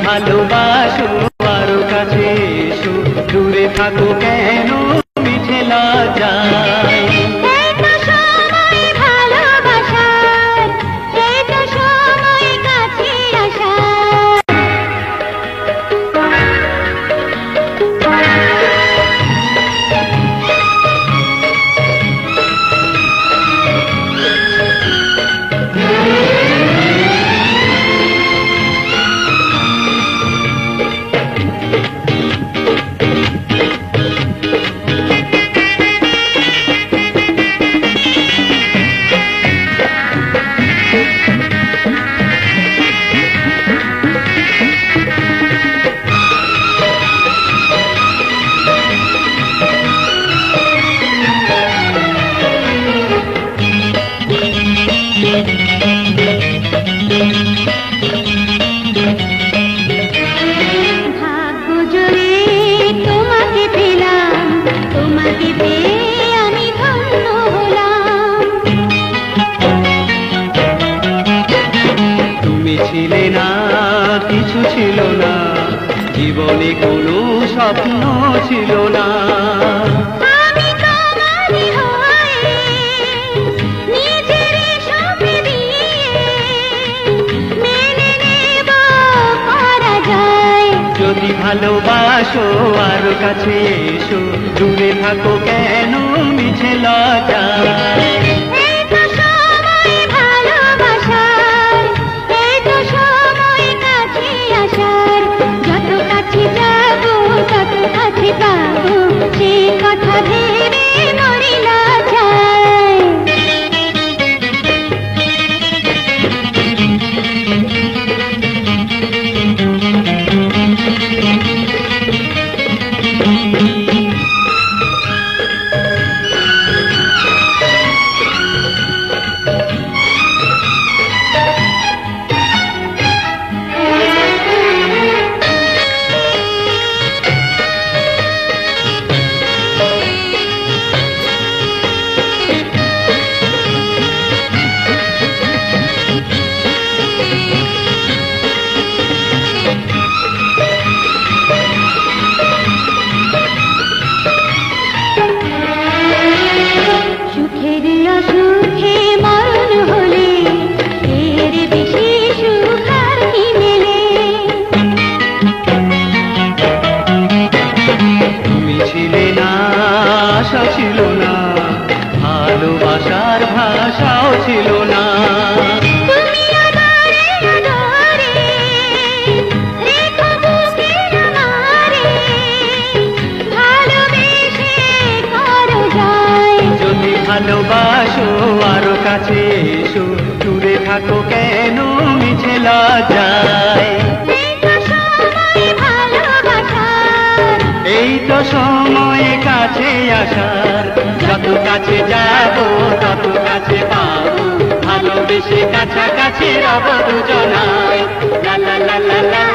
ভালোবাসো আরো কাছে এসো, দূরে থাকো কেন মিছে লজ্জায়। ভাগ্য জোরে তোমাকে পেলাম, তোমাকে পেয়ে আমি ধন্য হলাম। তুমি ছিলে না, কিছু ছিল না, জীবনে কোনো স্বপ্ন ছিল না। আমি তোমারই হয়ে নিজের সব দিয়ে মেনে নেব পরাজয়। যদি ভালোবাসো আরো কাছে এসো, দূরে থাকো কেন মিছে লজ্জায়। এই তো সময় ভালোবাসার, এই তো সময় কাছে আসার। যত কাছে যাব তত কাছে পাবো, সে কথা ভেবে মরি লজ্জায়। সুখের অসুখে মরণ হলে এর বেশি সুখ আর কি মেলে। তুমি ছিলে না, আশা ছিল না, ভালোবাসার ভাষাও ছিল না। তুমি আমারে আদরে রেখো বুকের মারে, ভালোবেসে করো যায়। যদি ভালোবাসো আরো কাছে এসো, দূরে থাকো কেন মিছে লজ্জায়। এই তো সময় ভালোবাসার, এই তো সময় কাছে আসার। যত কাছে যাবো তত কাছে পাবো, ভালোবেসে কাছাকাছি রব দুজনায়। লা লা লা লা লা।